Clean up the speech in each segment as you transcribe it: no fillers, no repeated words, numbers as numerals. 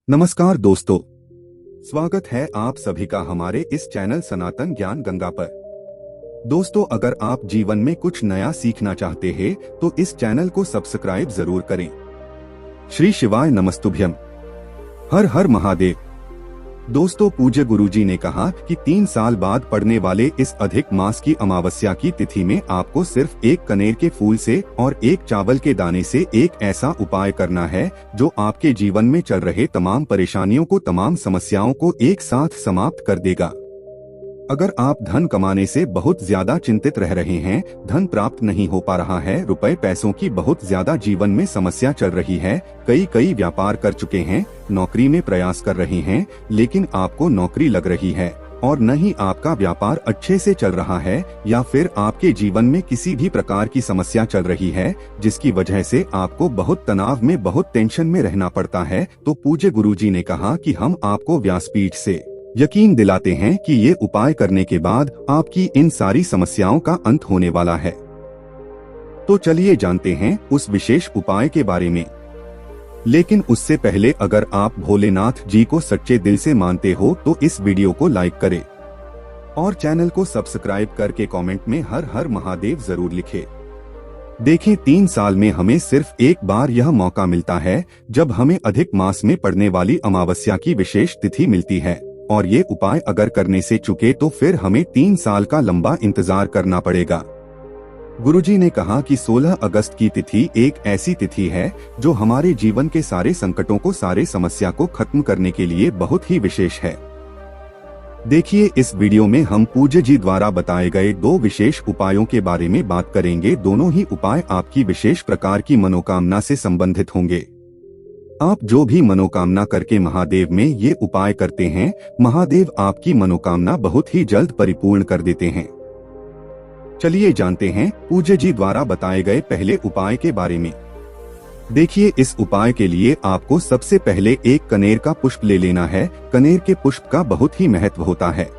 नमस्कार दोस्तों, स्वागत है आप सभी का हमारे इस चैनल सनातन ज्ञान गंगा पर। दोस्तों, अगर आप जीवन में कुछ नया सीखना चाहते हैं तो इस चैनल को सब्सक्राइब जरूर करें। श्री शिवाय नमस्तुभ्यम। हर हर महादेव। दोस्तों, पूज्य गुरुजी ने कहा कि 3 साल बाद पड़ने वाले इस अधिक मास की अमावस्या की तिथि में आपको सिर्फ एक कनेर के फूल से और एक चावल के दाने से एक ऐसा उपाय करना है जो आपके जीवन में चल रहे तमाम परेशानियों को, तमाम समस्याओं को एक साथ समाप्त कर देगा। अगर आप धन कमाने से बहुत ज्यादा चिंतित रह रहे हैं, धन प्राप्त नहीं हो पा रहा है, रुपए पैसों की बहुत ज्यादा जीवन में समस्या चल रही है, कई व्यापार कर चुके हैं, नौकरी में प्रयास कर रहे हैं लेकिन आपको नौकरी लग रही है और न ही आपका व्यापार अच्छे से चल रहा है, या फिर आपके जीवन में किसी भी प्रकार की समस्या चल रही है जिसकी वजह से आपको बहुत तनाव में, बहुत टेंशन में रहना पड़ता है, तो पूज्य गुरुजी ने कहा कि हम आपको व्यासपीठ से यकीन दिलाते हैं कि ये उपाय करने के बाद आपकी इन सारी समस्याओं का अंत होने वाला है। तो चलिए जानते हैं उस विशेष उपाय के बारे में। लेकिन उससे पहले अगर आप भोलेनाथ जी को सच्चे दिल से मानते हो तो इस वीडियो को लाइक करें और चैनल को सब्सक्राइब करके कमेंट में हर हर महादेव जरूर लिखें। देखें, 3 साल में हमें सिर्फ एक बार यह मौका मिलता है जब हमें अधिक मास में पड़ने वाली अमावस्या की विशेष तिथि मिलती है, और ये उपाय अगर करने से चुके तो फिर हमें 3 साल का लंबा इंतजार करना पड़ेगा। गुरुजी ने कहा कि 16 अगस्त की तिथि एक ऐसी तिथि है जो हमारे जीवन के सारे संकटों को, सारे समस्या को खत्म करने के लिए बहुत ही विशेष है। देखिए, इस वीडियो में हम पूज्य जी द्वारा बताए गए 2 विशेष उपायों के बारे में बात करेंगे। दोनों ही उपाय आपकी विशेष प्रकार की मनोकामना से संबंधित होंगे। आप जो भी मनोकामना करके महादेव में ये उपाय करते हैं, महादेव आपकी मनोकामना बहुत ही जल्द परिपूर्ण कर देते हैं। चलिए जानते हैं पूज्य जी द्वारा बताए गए पहले उपाय के बारे में। देखिए, इस उपाय के लिए आपको सबसे पहले एक कनेर का पुष्प ले लेना है। कनेर के पुष्प का बहुत ही महत्व होता है।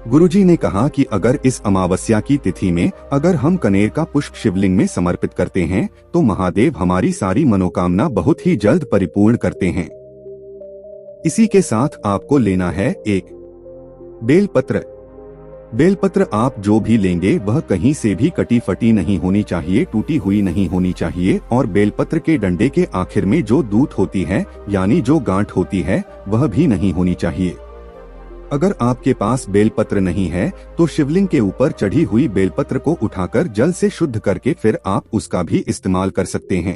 गुरुजी ने कहा कि अगर इस अमावस्या की तिथि में अगर हम कनेर का पुष्प शिवलिंग में समर्पित करते हैं तो महादेव हमारी सारी मनोकामना बहुत ही जल्द परिपूर्ण करते हैं। इसी के साथ आपको लेना है एक बेलपत्र। बेलपत्र आप जो भी लेंगे वह कहीं से भी कटी फटी नहीं होनी चाहिए, टूटी हुई नहीं होनी चाहिए, और बेलपत्र के डंडे के आखिर में जो दूत होती है यानी जो गांठ होती है वह भी नहीं होनी चाहिए। अगर आपके पास बेलपत्र नहीं है तो शिवलिंग के ऊपर चढ़ी हुई बेलपत्र को उठाकर जल से शुद्ध करके फिर आप उसका भी इस्तेमाल कर सकते हैं।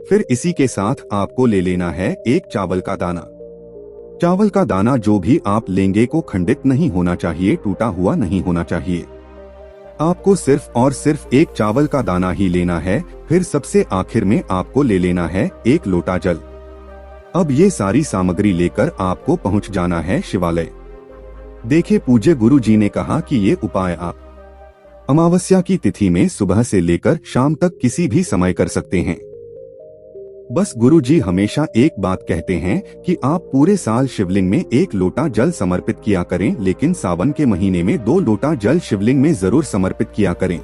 फिर इसी के साथ आपको ले लेना है एक चावल का दाना। चावल का दाना जो भी आप लेंगे को खंडित नहीं होना चाहिए, टूटा हुआ नहीं होना चाहिए। आपको सिर्फ और सिर्फ एक चावल का दाना ही लेना है। फिर सबसे आखिर में आपको ले लेना है एक लोटा जल। अब ये सारी सामग्री लेकर आपको पहुंच जाना है शिवालय। देखे, पूज्य गुरु जी ने कहा कि ये उपाय आप अमावस्या की तिथि में सुबह से लेकर शाम तक किसी भी समय कर सकते हैं। बस गुरु जी हमेशा एक बात कहते हैं कि आप पूरे साल शिवलिंग में 1 लोटा जल समर्पित किया करें, लेकिन सावन के महीने में 2 लोटा जल शिवलिंग में जरूर समर्पित किया करें।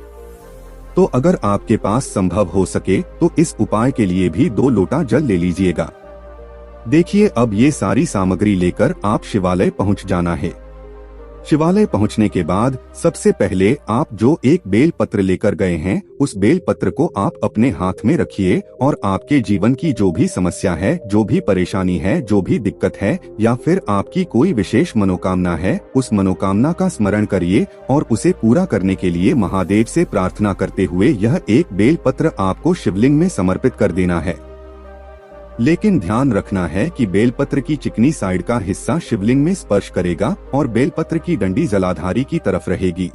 तो अगर आपके पास संभव हो सके तो इस उपाय के लिए भी 2 लोटा जल ले लीजिएगा। देखिए, अब ये सारी सामग्री लेकर आप शिवालय पहुंच जाना है। शिवालय पहुंचने के बाद सबसे पहले आप जो एक बेल पत्र लेकर गए हैं उस बेल पत्र को आप अपने हाथ में रखिए और आपके जीवन की जो भी समस्या है, जो भी परेशानी है, जो भी दिक्कत है, या फिर आपकी कोई विशेष मनोकामना है, उस मनोकामना का स्मरण करिए और उसे पूरा करने के लिए महादेव से प्रार्थना करते हुए यह एक बेल पत्र आपको शिवलिंग में समर्पित कर देना है। लेकिन ध्यान रखना है कि बेलपत्र की चिकनी साइड का हिस्सा शिवलिंग में स्पर्श करेगा और बेलपत्र की डंडी जलाधारी की तरफ रहेगी।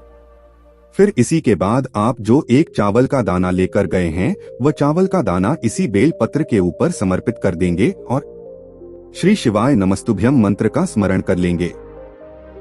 फिर इसी के बाद आप जो एक चावल का दाना लेकर गए हैं वह चावल का दाना इसी बेलपत्र के ऊपर समर्पित कर देंगे और श्री शिवाय नमस्तुभ्यम मंत्र का स्मरण कर लेंगे।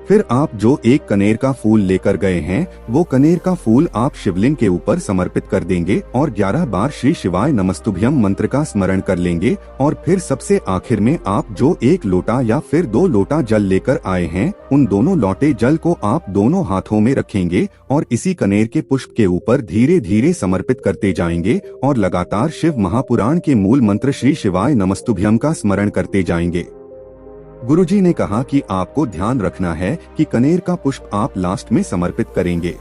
फिर आप जो एक कनेर का फूल लेकर गए हैं, वो कनेर का फूल आप शिवलिंग के ऊपर समर्पित कर देंगे और 11 बार श्री शिवाय नमस्तुभ्यम मंत्र का स्मरण कर लेंगे। और फिर सबसे आखिर में आप जो 1 लोटा या फिर 2 लोटा जल लेकर आए हैं, उन दोनों लोटे जल को आप दोनों हाथों में रखेंगे और इसी कनेर के पुष्प के ऊपर धीरे धीरे समर्पित करते जाएंगे और लगातार शिव महापुराण के मूल मंत्र श्री शिवाय नमस्तुभ्यम का स्मरण करते जाएंगे। गुरुजी ने कहा कि आपको ध्यान रखना है कि कनेर का पुष्प आप लास्ट में समर्पित करेंगे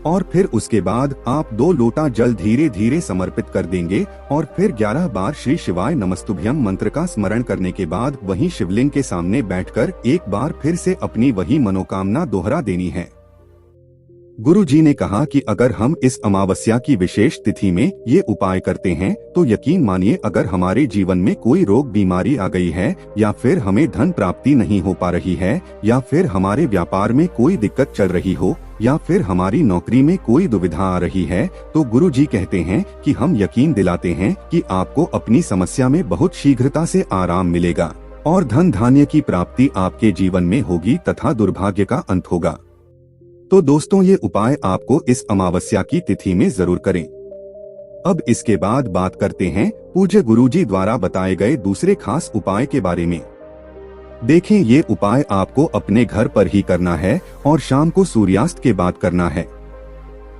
और फिर उसके बाद आप 2 लोटा जल धीरे धीरे समर्पित कर देंगे और फिर 11 बार श्री शिवाय नमस्तुभ्यम मंत्र का स्मरण करने के बाद वहीं शिवलिंग के सामने बैठकर एक बार फिर से अपनी वही मनोकामना दोहरा देनी है। गुरुजी ने कहा कि अगर हम इस अमावस्या की विशेष तिथि में ये उपाय करते हैं तो यकीन मानिए, अगर हमारे जीवन में कोई रोग बीमारी आ गई है या फिर हमें धन प्राप्ति नहीं हो पा रही है या फिर हमारे व्यापार में कोई दिक्कत चल रही हो या फिर हमारी नौकरी में कोई दुविधा आ रही है, तो गुरुजी कहते हैं कि हम यकीन दिलाते हैं कि आपको अपनी समस्या में बहुत शीघ्रता से आराम मिलेगा और धन धान्य की प्राप्ति आपके जीवन में होगी तथा दुर्भाग्य का अंत होगा। तो दोस्तों, ये उपाय आपको इस अमावस्या की तिथि में जरूर करें। अब इसके बाद बात करते हैं पूज्य गुरुजी द्वारा बताए गए दूसरे खास उपाय के बारे में। देखें, ये उपाय आपको अपने घर पर ही करना है और शाम को सूर्यास्त के बाद करना है।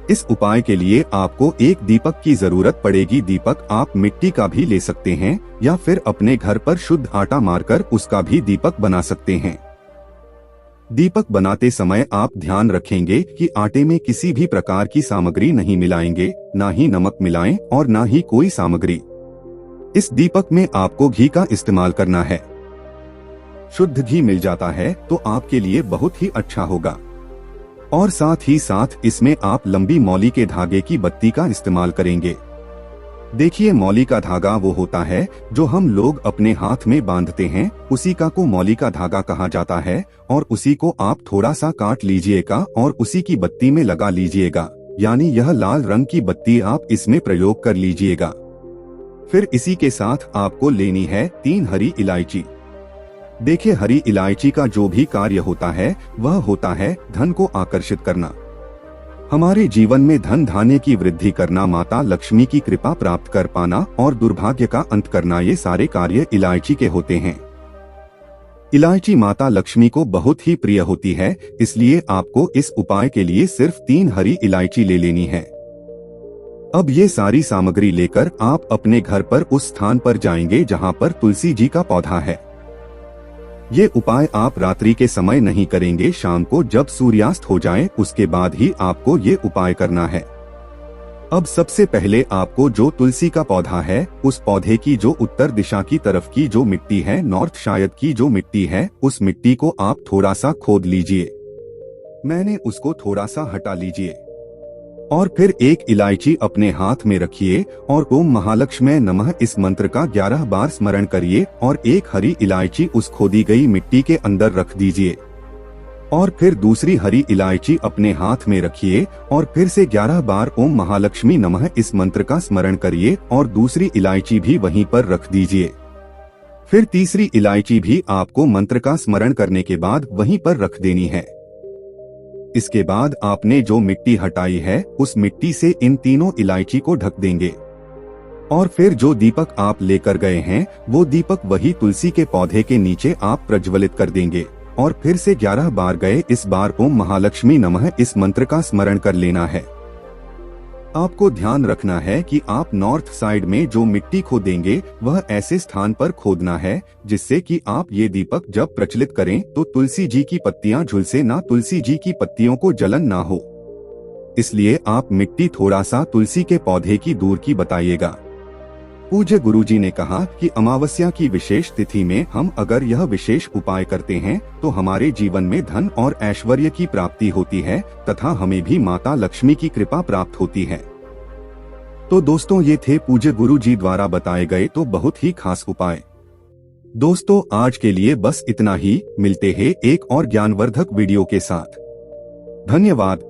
इस उपाय के लिए आपको एक दीपक की जरूरत पड़ेगी। दीपक आप मिट्टी का भी ले सकते हैं या फिर अपने घर पर शुद्ध आटा मारकर उसका भी दीपक बना सकते हैं। दीपक बनाते समय आप ध्यान रखेंगे कि आटे में किसी भी प्रकार की सामग्री नहीं मिलाएंगे, ना ही नमक मिलाएं और ना ही कोई सामग्री। इस दीपक में आपको घी का इस्तेमाल करना है। शुद्ध घी मिल जाता है तो आपके लिए बहुत ही अच्छा होगा। और साथ ही साथ इसमें आप लंबी मौली के धागे की बत्ती का इस्तेमाल करेंगे। देखिए, मौली का धागा वो होता है जो हम लोग अपने हाथ में बांधते हैं, उसी का को मौली का धागा कहा जाता है और उसी को आप थोड़ा सा काट लीजिएगा और उसी की बत्ती में लगा लीजिएगा, यानी यह लाल रंग की बत्ती आप इसमें प्रयोग कर लीजिएगा। फिर इसी के साथ आपको लेनी है 3 हरी इलायची। देखिए, हरी इलायची का जो भी कार्य होता है वह होता है धन को आकर्षित करना, हमारे जीवन में धन धान्य की वृद्धि करना, माता लक्ष्मी की कृपा प्राप्त कर पाना और दुर्भाग्य का अंत करना, ये सारे कार्य इलायची के होते हैं। इलायची माता लक्ष्मी को बहुत ही प्रिय होती है, इसलिए आपको इस उपाय के लिए सिर्फ 3 हरी इलायची ले लेनी है। अब ये सारी सामग्री लेकर आप अपने घर पर उस स्थान पर जाएंगे जहाँ पर तुलसी जी का पौधा है। ये उपाय आप रात्रि के समय नहीं करेंगे, शाम को जब सूर्यास्त हो जाए उसके बाद ही आपको ये उपाय करना है। अब सबसे पहले आपको जो तुलसी का पौधा है, उस पौधे की जो उत्तर दिशा की तरफ की जो मिट्टी है, नॉर्थ शायद की जो मिट्टी है, उस मिट्टी को आप थोड़ा सा खोद लीजिए। मैंने उसको थोड़ा सा हटा लीजिए और फिर एक इलायची अपने हाथ में रखिए और ओम महालक्ष्मी नमः इस मंत्र का 11 बार स्मरण करिए और एक हरी इलायची उस खोदी गई मिट्टी के अंदर रख दीजिए और फिर दूसरी हरी इलायची अपने हाथ में रखिए और फिर से 11 बार ओम महालक्ष्मी नमः इस मंत्र का स्मरण करिए और दूसरी इलायची भी वहीं पर रख दीजिए। फिर तीसरी इलायची भी आपको मंत्र का स्मरण करने के बाद वहीं पर रख देनी है। इसके बाद आपने जो मिट्टी हटाई है उस मिट्टी से इन तीनों इलायची को ढक देंगे और फिर जो दीपक आप लेकर गए हैं वो दीपक वही तुलसी के पौधे के नीचे आप प्रज्वलित कर देंगे और फिर से 11 बार गए इस बार ओम महालक्ष्मी नमः इस मंत्र का स्मरण कर लेना है। आपको ध्यान रखना है कि आप नॉर्थ साइड में जो मिट्टी खोदेंगे वह ऐसे स्थान पर खोदना है जिससे कि आप ये दीपक जब प्रज्वलित करें तो तुलसी जी की पत्तियां झुलसे ना, तुलसी जी की पत्तियों को जलन ना हो। इसलिए आप मिट्टी थोड़ा सा तुलसी के पौधे की दूर की बताइएगा। पूज्य गुरुजी ने कहा कि अमावस्या की विशेष तिथि में हम अगर यह विशेष उपाय करते हैं तो हमारे जीवन में धन और ऐश्वर्य की प्राप्ति होती है तथा हमें भी माता लक्ष्मी की कृपा प्राप्त होती है। तो दोस्तों, ये थे पूज्य गुरुजी द्वारा बताए गए तो बहुत ही खास उपाय। दोस्तों, आज के लिए बस इतना ही। मिलते हैं एक और ज्ञानवर्धक वीडियो के साथ। धन्यवाद।